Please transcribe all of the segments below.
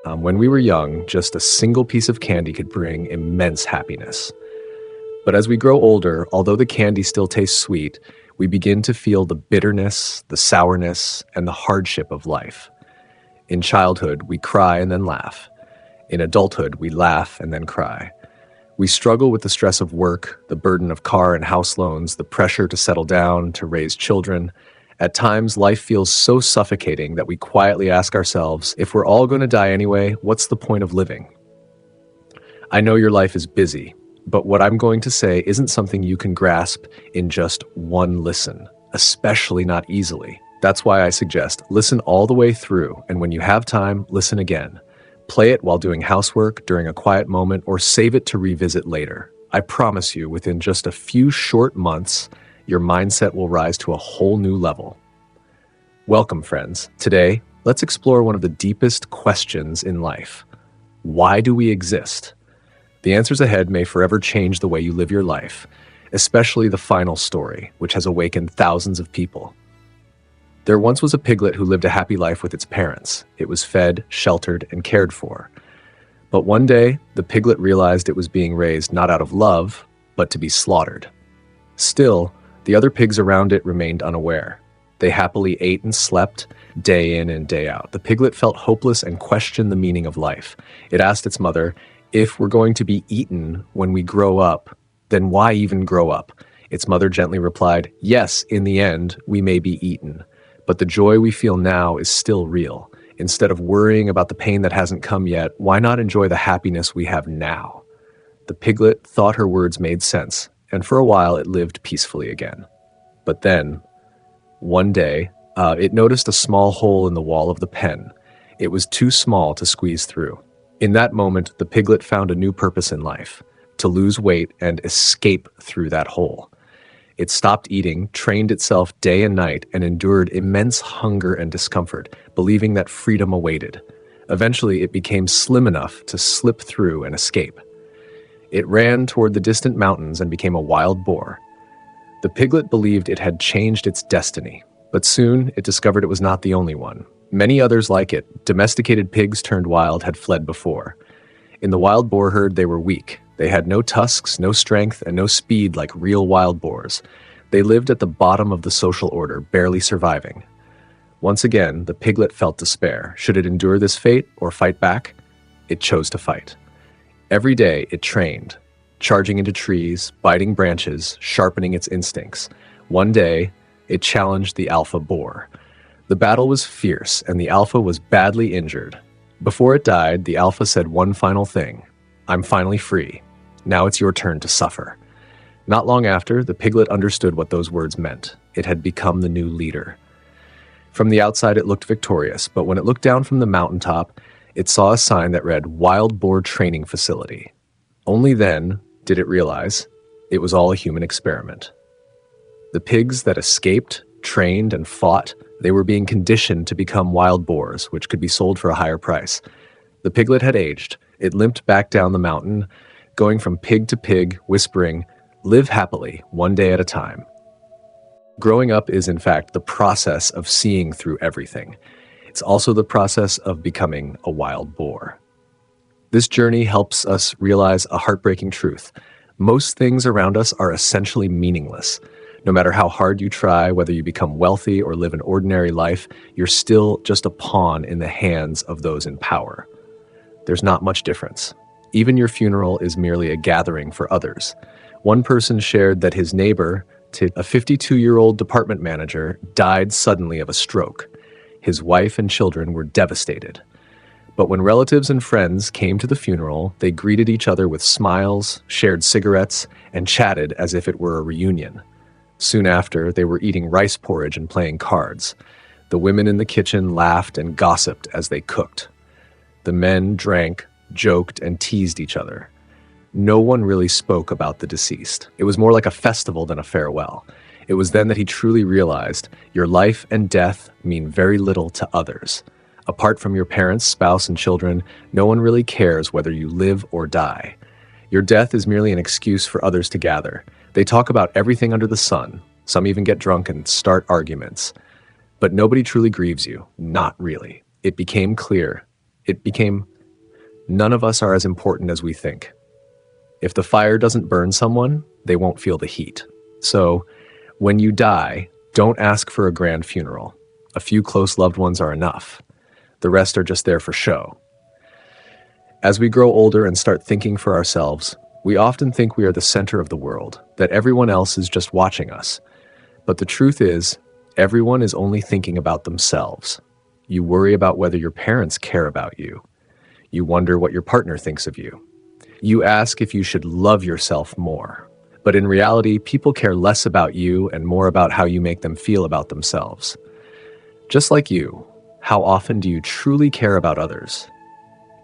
When we were young, just a single piece of candy could bring immense happiness. But as we grow older, although the candy still tastes sweet, we begin to feel the bitterness, the sourness, and the hardship of life. In childhood, we cry and then laugh. In adulthood, we laugh and then cry. We struggle with the stress of work, the burden of car and house loans, the pressure to settle down, to raise children. At times, life feels so suffocating that we quietly ask ourselves, if we're all going to die anyway, what's the point of living? I know your life is busy, but what I'm going to say isn't something you can grasp in just one listen, especially not easily. That's why I suggest listen all the way through, and when you have time, listen again. Play it while doing housework, during a quiet moment, or save it to revisit later. I promise you, within just a few short months, your mindset will rise to a whole new level. Welcome, friends. Today, let's explore one of the deepest questions in life. Why do we exist? The answers ahead may forever change the way you live your life, especially the final story, which has awakened thousands of people. There once was a piglet who lived a happy life with its parents. It was fed, sheltered, and cared for. But one day, the piglet realized it was being raised not out of love, but to be slaughtered. Still, the other pigs around it remained unaware. They happily ate and slept, day in and day out. The piglet felt hopeless and questioned the meaning of life. It asked its mother, if we're going to be eaten when we grow up, then why even grow up? Its mother gently replied, yes, in the end, we may be eaten. But the joy we feel now is still real. Instead of worrying about the pain that hasn't come yet, why not enjoy the happiness we have now? The piglet thought her words made sense, and for a while it lived peacefully again. But then, one day, it noticed a small hole in the wall of the pen. It was too small to squeeze through. In that moment, the piglet found a new purpose in life, to lose weight and escape through that hole. It stopped eating, trained itself day and night, and endured immense hunger and discomfort, believing that freedom awaited. Eventually, it became slim enough to slip through and escape. It ran toward the distant mountains and became a wild boar. The piglet believed it had changed its destiny, but soon it discovered it was not the only one. Many others like it, domesticated pigs turned wild, had fled before. In the wild boar herd, they were weak. They had no tusks, no strength, and no speed like real wild boars. They lived at the bottom of the social order, barely surviving. Once again, the piglet felt despair. Should it endure this fate or fight back? It chose to fight. Every day, it trained, charging into trees, biting branches, sharpening its instincts. One day, it challenged the alpha boar. The battle was fierce, and the alpha was badly injured. Before it died, the alpha said one final thing. I'm finally free. Now it's your turn to suffer. Not long after, the piglet understood what those words meant. It had become the new leader. From the outside, it looked victorious, but when it looked down from the mountaintop, it saw a sign that read Wild Boar Training Facility. Only then did it realize it was all a human experiment. The pigs that escaped, trained, and fought, they were being conditioned to become wild boars, which could be sold for a higher price. The piglet had aged. It limped back down the mountain, going from pig to pig, whispering, live happily, one day at a time. Growing up is, in fact, the process of seeing through everything. It's also the process of becoming a wild boar. This journey helps us realize a heartbreaking truth. Most things around us are essentially meaningless. No matter how hard you try, whether you become wealthy or live an ordinary life, you're still just a pawn in the hands of those in power. There's not much difference. Even your funeral is merely a gathering for others. One person shared that his neighbor, a 52-year-old department manager, died suddenly of a stroke. His wife and children were devastated. But when relatives and friends came to the funeral, they greeted each other with smiles, shared cigarettes, and chatted as if it were a reunion. Soon after, they were eating rice porridge and playing cards. The women in the kitchen laughed and gossiped as they cooked. The men drank, joked, and teased each other. No one really spoke about the deceased. It was more like a festival than a farewell. It was then that he truly realized your life and death mean very little to others. Apart from your parents, spouse, and children, no one really cares whether you live or die. Your death is merely an excuse for others to gather. They talk about everything under the sun. Some even get drunk and start arguments. But nobody truly grieves you. Not really. It became None of us are as important as we think. If the fire doesn't burn someone, they won't feel the heat. So, when you die, don't ask for a grand funeral. A few close loved ones are enough. The rest are just there for show. As we grow older and start thinking for ourselves, we often think we are the center of the world, that everyone else is just watching us. But the truth is, everyone is only thinking about themselves. You worry about whether your parents care about you. You wonder what your partner thinks of you. You ask if you should love yourself more. But in reality, people care less about you and more about how you make them feel about themselves. Just like you, how often do you truly care about others?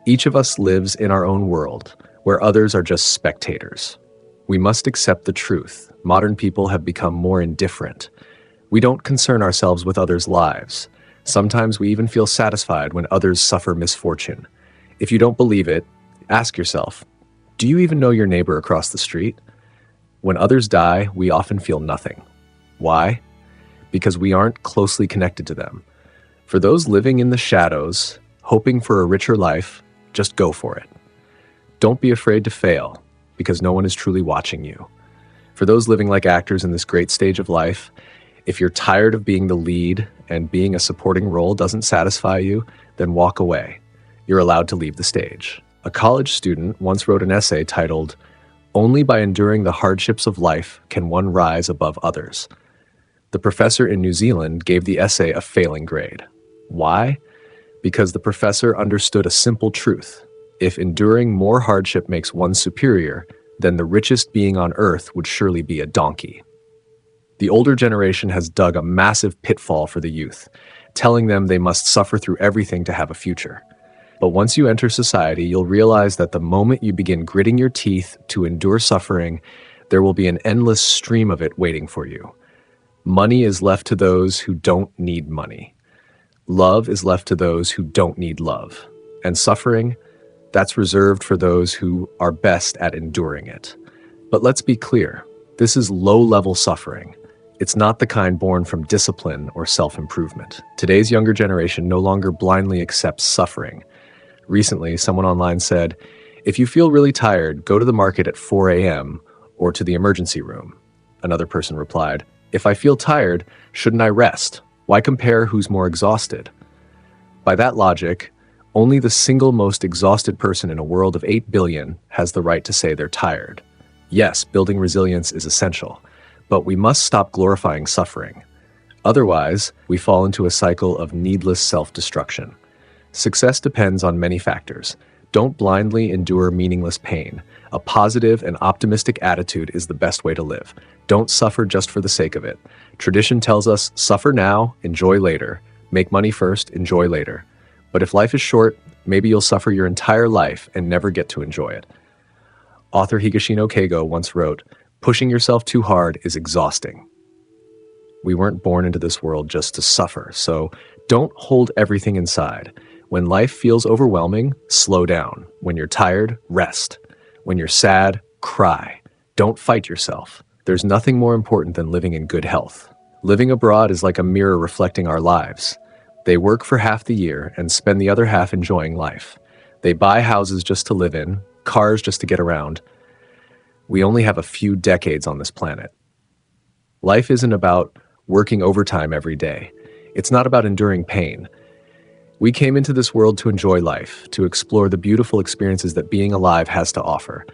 Each of us lives in our own world, where others are just spectators. We must accept the truth. Modern people have become more indifferent. We don't concern ourselves with others' lives. Sometimes we even feel satisfied when others suffer misfortune. If you don't believe it, ask yourself, do you even know your neighbor across the street? When others die, we often feel nothing. Why? Because we aren't closely connected to them. For those living in the shadows, hoping for a richer life, just go for it. Don't be afraid to fail, because no one is truly watching you. For those living like actors in this great stage of life, if you're tired of being the lead and being a supporting role doesn't satisfy you, then walk away. You're allowed to leave the stage. A college student once wrote an essay titled, "Only by enduring the hardships of life can one rise above others." The professor in New Zealand gave the essay a failing grade. Why? Because the professor understood a simple truth. If enduring more hardship makes one superior, then the richest being on earth would surely be a donkey. The older generation has dug a massive pitfall for the youth, telling them they must suffer through everything to have a future. But once you enter society, you'll realize that the moment you begin gritting your teeth to endure suffering, there will be an endless stream of it waiting for you. Money is left to those who don't need money. Love is left to those who don't need love. And suffering, that's reserved for those who are best at enduring it. But let's be clear, this is low-level suffering. It's not the kind born from discipline or self-improvement. Today's younger generation no longer blindly accepts suffering. Recently, someone online said, if you feel really tired, go to the market at 4 a.m. or to the emergency room. Another person replied, if I feel tired, shouldn't I rest? Why compare who's more exhausted? By that logic, only the single most exhausted person in a world of 8 billion has the right to say they're tired. Yes, building resilience is essential, but we must stop glorifying suffering. Otherwise, we fall into a cycle of needless self-destruction. Success depends on many factors. Don't blindly endure meaningless pain. A positive and optimistic attitude is the best way to live. Don't suffer just for the sake of it. Tradition tells us, suffer now, enjoy later. Make money first, enjoy later. But if life is short, maybe you'll suffer your entire life and never get to enjoy it. Author Higashino Keigo once wrote, pushing yourself too hard is exhausting. We weren't born into this world just to suffer, so don't hold everything inside. When life feels overwhelming, slow down. When you're tired, rest. When you're sad, cry. Don't fight yourself. There's nothing more important than living in good health. Living abroad is like a mirror reflecting our lives. They work for half the year and spend the other half enjoying life. They buy houses just to live in, cars just to get around. We only have a few decades on this planet. Life isn't about working overtime every day. It's not about enduring pain. We came into this world to enjoy life, to explore the beautiful experiences that being alive has to offer.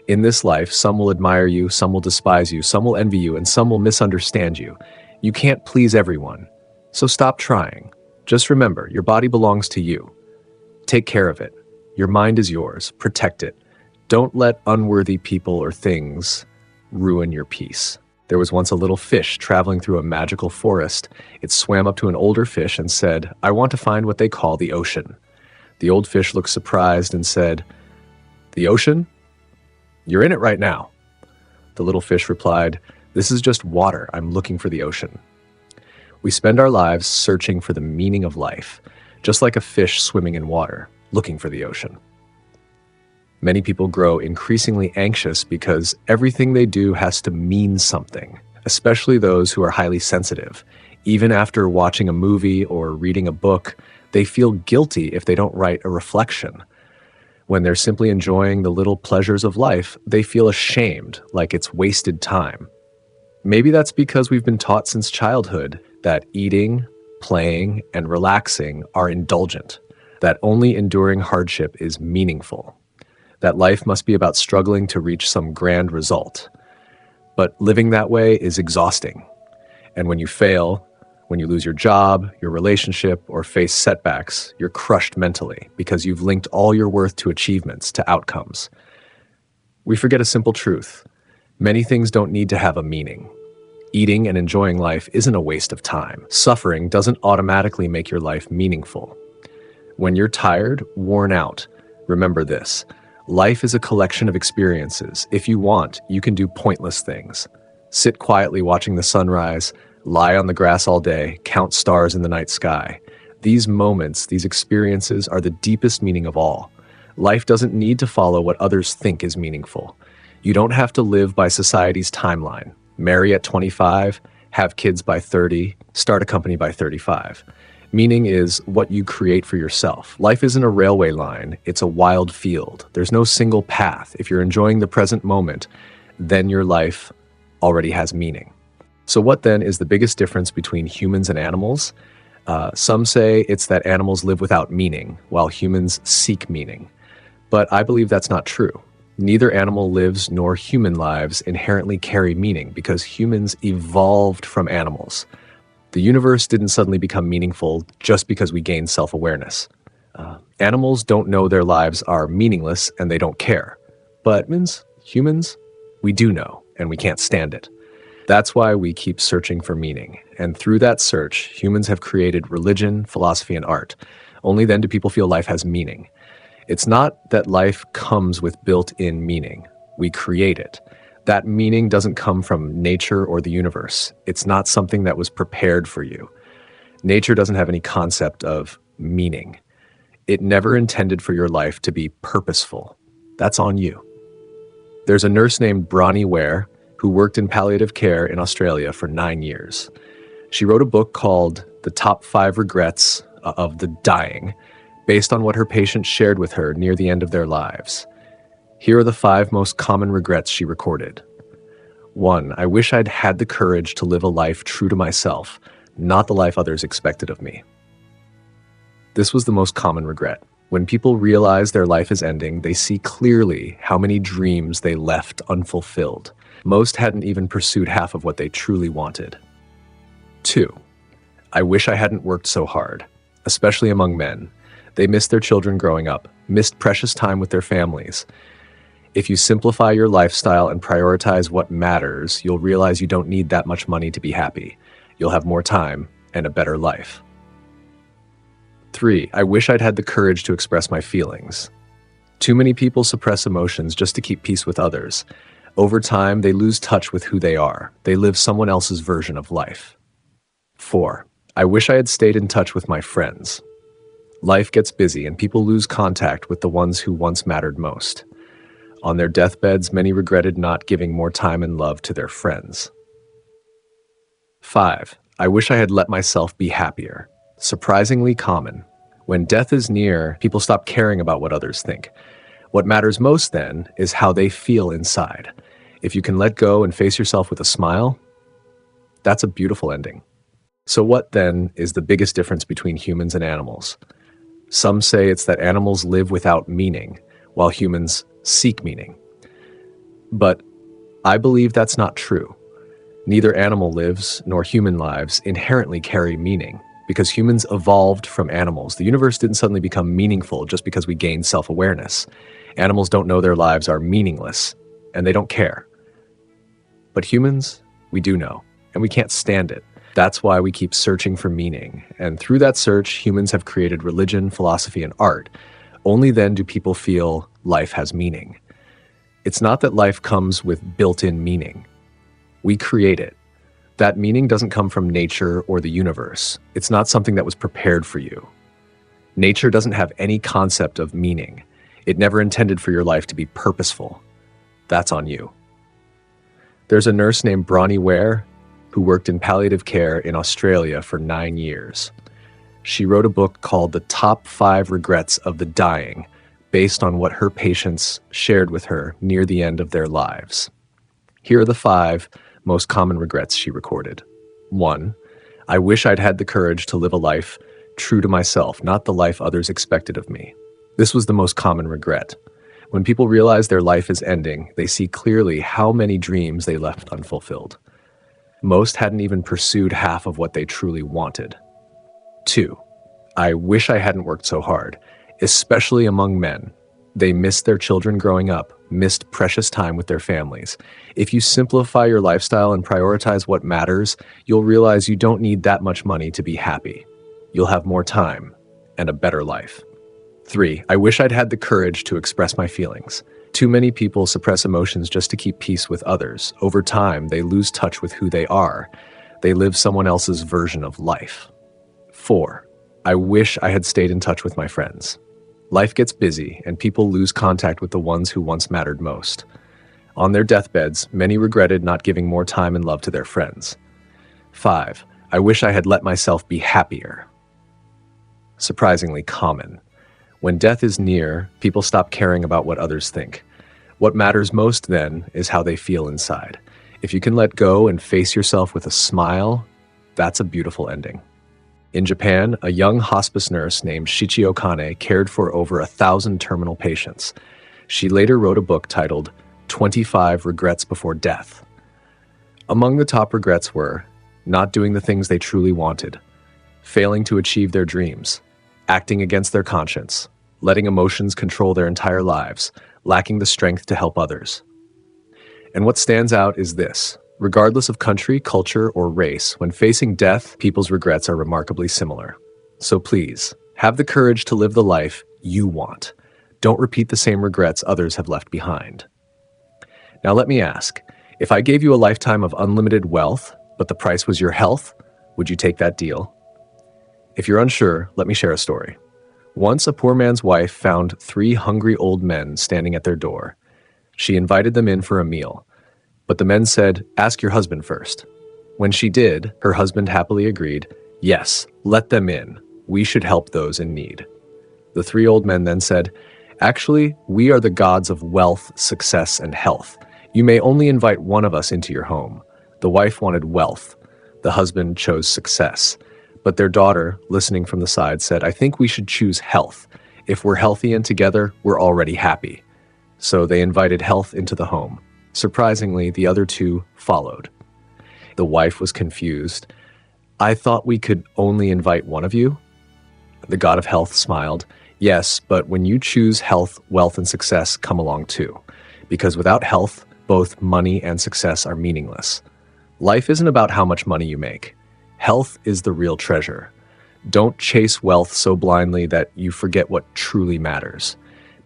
In this life, some will admire you, some will despise you, some will envy you, and some will misunderstand you. You can't please everyone, so stop trying. Just remember, your body belongs to you. Take care of it. Your mind is yours. Protect it. Don't let unworthy people or things ruin your peace. There was once a little fish traveling through a magical forest. It swam up to an older fish and said, I want to find what they call the ocean. The old fish looked surprised and said, the ocean? You're in it right now. The little fish replied, this is just water. I'm looking for the ocean. We spend our lives searching for the meaning of life, just like a fish swimming in water, looking for the ocean. Many people grow increasingly anxious because everything they do has to mean something, especially those who are highly sensitive. Even after watching a movie or reading a book, they feel guilty if they don't write a reflection. When they're simply enjoying the little pleasures of life, they feel ashamed, like it's wasted time. Maybe that's because we've been taught since childhood that eating, playing, and relaxing are indulgent, that only enduring hardship is meaningful, that life must be about struggling to reach some grand result. But living that way is exhausting. And when you fail, when you lose your job, your relationship, or face setbacks, you're crushed mentally because you've linked all your worth to achievements, to outcomes. We forget a simple truth. Many things don't need to have a meaning. Eating and enjoying life isn't a waste of time. Suffering doesn't automatically make your life meaningful. When you're tired, worn out, remember this. Life is a collection of experiences. If you want, you can do pointless things. Sit quietly watching the sunrise, lie on the grass all day, count stars in the night sky. These moments, these experiences are the deepest meaning of all. Life doesn't need to follow what others think is meaningful. You don't have to live by society's timeline. Marry at 25, have kids by 30, start a company by 35. Meaning is what you create for yourself. Life isn't a railway line, it's a wild field. There's no single path. If you're enjoying the present moment, then your life already has meaning. So what then is the biggest difference between humans and animals? Some say it's that animals live without meaning, while humans seek meaning. But I believe that's not true. Neither animal lives nor human lives inherently carry meaning because humans evolved from animals. The universe didn't suddenly become meaningful just because we gained self-awareness. Animals don't know their lives are meaningless and they don't care. But humans, we do know and we can't stand it. That's why we keep searching for meaning. And through that search, humans have created religion, philosophy, and art. Only then do people feel life has meaning. It's not that life comes with built-in meaning. We create it. That meaning doesn't come from nature or the universe. It's not something that was prepared for you. Nature doesn't have any concept of meaning. It never intended for your life to be purposeful. That's on you. There's a nurse named Bronnie Ware who worked in palliative care in Australia for 9 years. She wrote a book called The Top 5 Regrets of the Dying, based on what her patients shared with her near the end of their lives. Here are the 5 most common regrets she recorded. 1. I wish I'd had the courage to live a life true to myself, not the life others expected of me. This was the most common regret. When people realize their life is ending, they see clearly how many dreams they left unfulfilled. Most hadn't even pursued half of what they truly wanted. 2. I wish I hadn't worked so hard, especially among men. They missed their children growing up, missed precious time with their families. If you simplify your lifestyle and prioritize what matters, you'll realize you don't need that much money to be happy. You'll have more time and a better life. 3. I wish I'd had the courage to express my feelings. Too many people suppress emotions just to keep peace with others. Over time, they lose touch with who they are. They live someone else's version of life. 4. I wish I had stayed in touch with my friends. Life gets busy and people lose contact with the ones who once mattered most. On their deathbeds, many regretted not giving more time and love to their friends. 5. I wish I had let myself be happier. Surprisingly common. When death is near, people stop caring about what others think. What matters most then is how they feel inside. If you can let go and face yourself with a smile, that's a beautiful ending. So what then is the biggest difference between humans and animals? Some say it's that animals live without meaning, while humans seek meaning. But I believe that's not true. Neither animal lives nor human lives inherently carry meaning, because humans evolved from animals. The universe didn't suddenly become meaningful just because we gained self-awareness. Animals don't know their lives are meaningless, and they don't care. But humans, we do know, and we can't stand it. That's why we keep searching for meaning. And through that search, humans have created religion, philosophy, and art. Only then do people feel life has meaning. It's not that life comes with built-in meaning. We create it. That meaning doesn't come from nature or the universe. It's not something that was prepared for you. Nature doesn't have any concept of meaning. It never intended for your life to be purposeful. That's on you. There's a nurse named Bronnie Ware who worked in palliative care in Australia for 9 years. She wrote a book called The Top 5 Regrets of the Dying, based on what her patients shared with her near the end of their lives. Here are the 5 most common regrets she recorded. 1. I wish I'd had the courage to live a life true to myself, not the life others expected of me. This was the most common regret. When people realize their life is ending, they see clearly how many dreams they left unfulfilled. Most hadn't even pursued half of what they truly wanted. 2. I wish I hadn't worked so hard, especially among men. They missed their children growing up, missed precious time with their families. If you simplify your lifestyle and prioritize what matters, you'll realize you don't need that much money to be happy. You'll have more time and a better life. 3. I wish I'd had the courage to express my feelings. Too many people suppress emotions just to keep peace with others. Over time, they lose touch with who they are. They live someone else's version of life. 4. I wish I had stayed in touch with my friends. Life gets busy, and people lose contact with the ones who once mattered most. On their deathbeds, many regretted not giving more time and love to their friends. 5. I wish I had let myself be happier. Surprisingly common. When death is near, people stop caring about what others think. What matters most then is how they feel inside. If you can let go and face yourself with a smile, that's a beautiful ending. In Japan, a young hospice nurse named Shichio Kane cared for over 1,000 terminal patients. She later wrote a book titled 25 Regrets Before Death. Among the top regrets were not doing the things they truly wanted, failing to achieve their dreams, acting against their conscience, letting emotions control their entire lives, lacking the strength to help others. And what stands out is this. Regardless of country, culture, or race, when facing death, people's regrets are remarkably similar. So please, have the courage to live the life you want. Don't repeat the same regrets others have left behind. Now let me ask, if I gave you a lifetime of unlimited wealth, but the price was your health, would you take that deal? If you're unsure, let me share a story. Once a poor man's wife found 3 hungry old men standing at their door. She invited them in for a meal. But the men said, "Ask your husband first." When she did, her husband happily agreed, "Yes, let them in. We should help those in need." The 3 old men then said, "Actually, we are the gods of wealth, success, and health. You may only invite one of us into your home." The wife wanted wealth. The husband chose success. But their daughter, listening from the side, said, "I think we should choose health. If we're healthy and together, we're already happy." So they invited health into the home. Surprisingly, the other 2 followed. The wife was confused. "I thought we could only invite one of you?" The god of health smiled. "Yes, but when you choose health, wealth, and success come along too. Because without health, both money and success are meaningless. Life isn't about how much money you make. Health is the real treasure. Don't chase wealth so blindly that you forget what truly matters.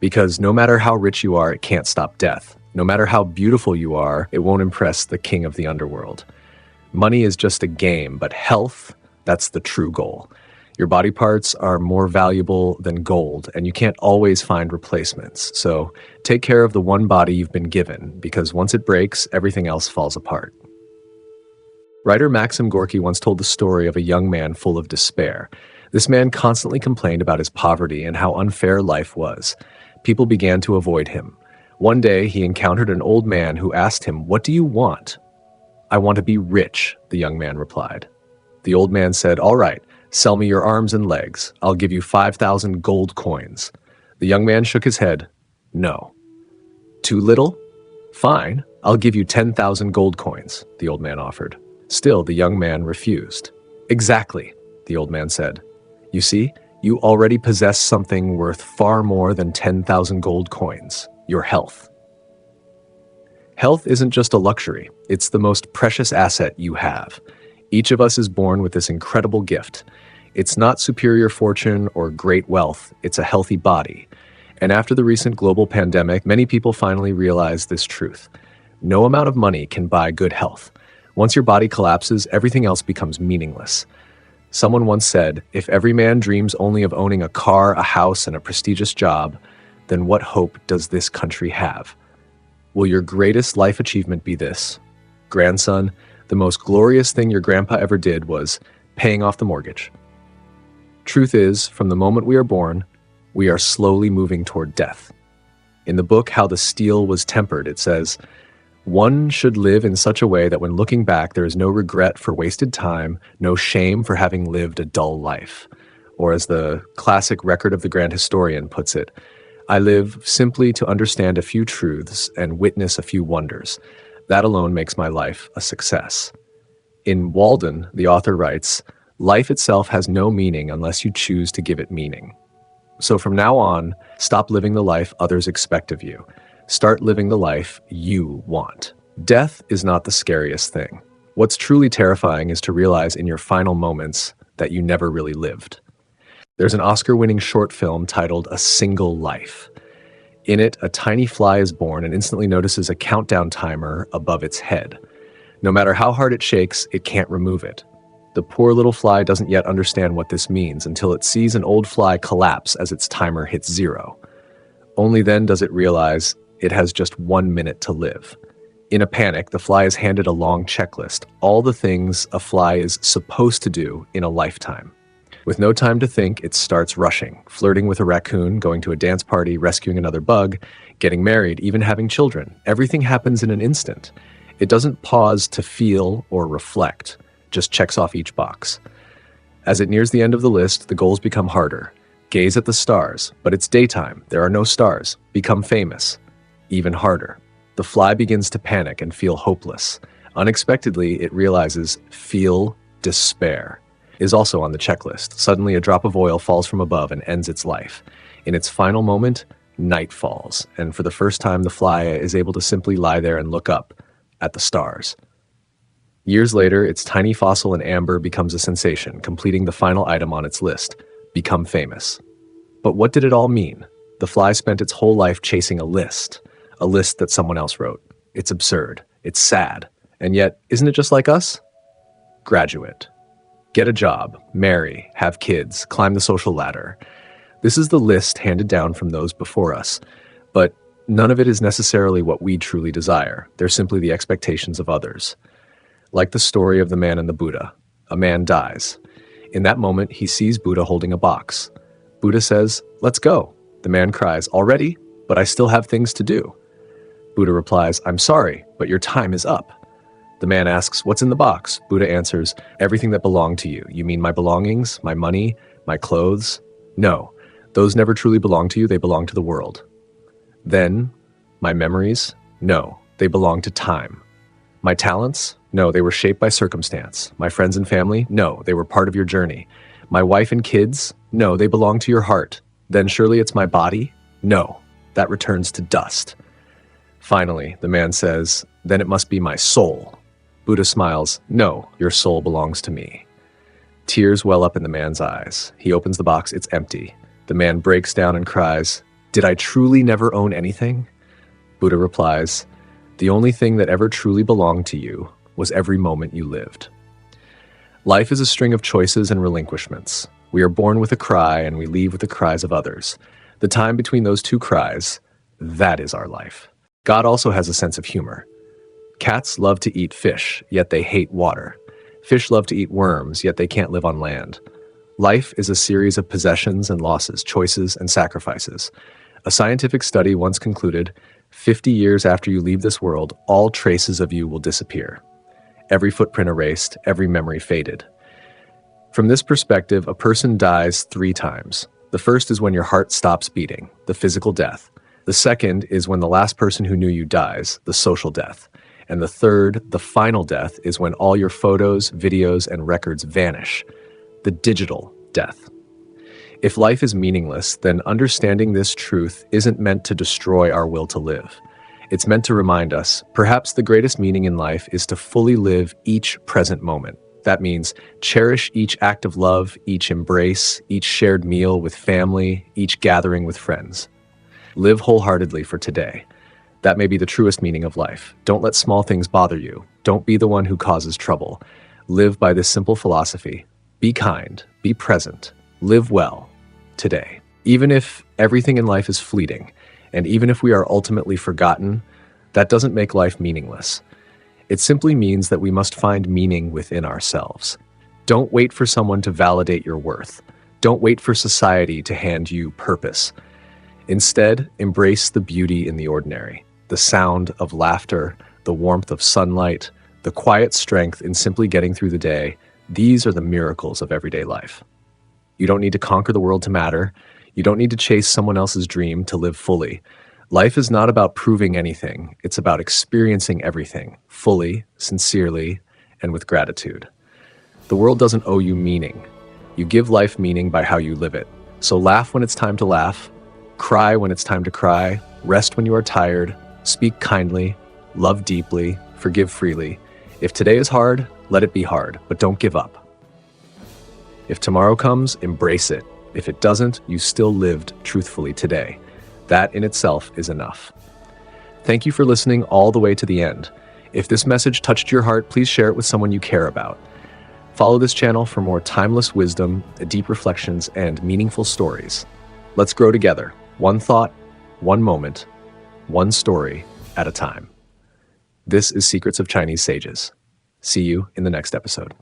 Because no matter how rich you are, it can't stop death. No matter how beautiful you are, it won't impress the king of the underworld. Money is just a game, but health, that's the true goal. Your body parts are more valuable than gold, and you can't always find replacements. So take care of the one body you've been given, because once it breaks, everything else falls apart. Writer Maxim Gorky once told the story of a young man full of despair. This man constantly complained about his poverty and how unfair life was. People began to avoid him. One day, he encountered an old man who asked him, "What do you want?" "I want to be rich," the young man replied. The old man said, "All right, sell me your arms and legs. I'll give you 5,000 gold coins." The young man shook his head. "No." "Too little? Fine, I'll give you 10,000 gold coins," the old man offered. Still, the young man refused. "Exactly," the old man said. "You see, you already possess something worth far more than 10,000 gold coins. Your health. Health isn't just a luxury, it's the most precious asset you have. Each of us is born with this incredible gift. It's not superior fortune or great wealth, it's a healthy body. And after the recent global pandemic, many people finally realized this truth. No amount of money can buy good health. Once your body collapses, everything else becomes meaningless. Someone once said, if every man dreams only of owning a car, a house, and a prestigious job, then what hope does this country have? Will your greatest life achievement be this? Grandson, the most glorious thing your grandpa ever did was paying off the mortgage. Truth is, from the moment we are born, we are slowly moving toward death. In the book, How the Steel Was Tempered, it says, "One should live in such a way that when looking back, there is no regret for wasted time, no shame for having lived a dull life." Or as the classic Record of the Grand Historian puts it, "I live simply to understand a few truths and witness a few wonders. That alone makes my life a success." In Walden, the author writes, "Life itself has no meaning unless you choose to give it meaning." So from now on, stop living the life others expect of you. Start living the life you want. Death is not the scariest thing. What's truly terrifying is to realize in your final moments that you never really lived. There's an Oscar-winning short film titled A Single Life. In it, a tiny fly is born and instantly notices a countdown timer above its head. No matter how hard it shakes, it can't remove it. The poor little fly doesn't yet understand what this means until it sees an old fly collapse as its timer hits 0. Only then does it realize it has just 1 minute to live. In a panic, the fly is handed a long checklist, all the things a fly is supposed to do in a lifetime. With no time to think, it starts rushing, flirting with a raccoon, going to a dance party, rescuing another bug, getting married, even having children. Everything happens in an instant. It doesn't pause to feel or reflect, just checks off each box. As it nears the end of the list, the goals become harder. Gaze at the stars, but it's daytime, there are no stars. Become famous, even harder. The fly begins to panic and feel hopeless. Unexpectedly, it realizes feel despair is also on the checklist. Suddenly, a drop of oil falls from above and ends its life. In its final moment, night falls, and for the first time, the fly is able to simply lie there and look up at the stars. Years later, its tiny fossil in amber becomes a sensation, completing the final item on its list, become famous. But what did it all mean? The fly spent its whole life chasing a list that someone else wrote. It's absurd. It's sad. And yet, isn't it just like us? Graduate. Get a job, marry, have kids, climb the social ladder. This is the list handed down from those before us, but none of it is necessarily what we truly desire. They're simply the expectations of others. Like the story of the man and the Buddha. A man dies. In that moment, he sees Buddha holding a box. Buddha says, "Let's go." The man cries, "Already? But I still have things to do." Buddha replies, "I'm sorry, but your time is up." The man asks, "What's in the box?" Buddha answers, "Everything that belonged to you. You mean my belongings, my money, my clothes? No, those never truly belong to you. They belong to the world. Then, my memories? No, they belong to time. My talents? No, they were shaped by circumstance. My friends and family? No, they were part of your journey. My wife and kids? No, they belong to your heart. Then surely it's my body? No, that returns to dust." Finally, the man says, "Then it must be my soul." Buddha smiles, "No, your soul belongs to me." Tears well up in the man's eyes. He opens the box, it's empty. The man breaks down and cries, "Did I truly never own anything?" Buddha replies, "The only thing that ever truly belonged to you was every moment you lived." Life is a string of choices and relinquishments. We are born with a cry and we leave with the cries of others. The time between those two cries, that is our life. God also has a sense of humor. Cats love to eat fish, yet they hate water. Fish love to eat worms, yet they can't live on land. Life is a series of possessions and losses, choices and sacrifices. A scientific study once concluded, 50 years after you leave this world, all traces of you will disappear. Every footprint erased, every memory faded. From this perspective, a person dies 3 times. The first is when your heart stops beating, the physical death. The second is when the last person who knew you dies, the social death. And the third, the final death, is when all your photos, videos, and records vanish, the digital death. If life is meaningless, then understanding this truth isn't meant to destroy our will to live. It's meant to remind us, perhaps the greatest meaning in life is to fully live each present moment. That means cherish each act of love, each embrace, each shared meal with family, each gathering with friends. Live wholeheartedly for today. That may be the truest meaning of life. Don't let small things bother you. Don't be the one who causes trouble. Live by this simple philosophy. Be kind, be present, live well today. Even if everything in life is fleeting, and even if we are ultimately forgotten, that doesn't make life meaningless. It simply means that we must find meaning within ourselves. Don't wait for someone to validate your worth. Don't wait for society to hand you purpose. Instead, embrace the beauty in the ordinary, the sound of laughter, the warmth of sunlight, the quiet strength in simply getting through the day. These are the miracles of everyday life. You don't need to conquer the world to matter. You don't need to chase someone else's dream to live fully. Life is not about proving anything. It's about experiencing everything, fully, sincerely, and with gratitude. The world doesn't owe you meaning. You give life meaning by how you live it. So laugh when it's time to laugh, cry when it's time to cry, rest when you are tired, speak kindly, love deeply, forgive freely. If today is hard, let it be hard, but don't give up. If tomorrow comes, embrace it. If it doesn't, you still lived truthfully today. That in itself is enough. Thank you for listening all the way to the end. If this message touched your heart, please share it with someone you care about. Follow this channel for more timeless wisdom, deep reflections, and meaningful stories. Let's grow together, one thought, one moment, one story at a time. This is Secrets of Chinese Sages. See you in the next episode.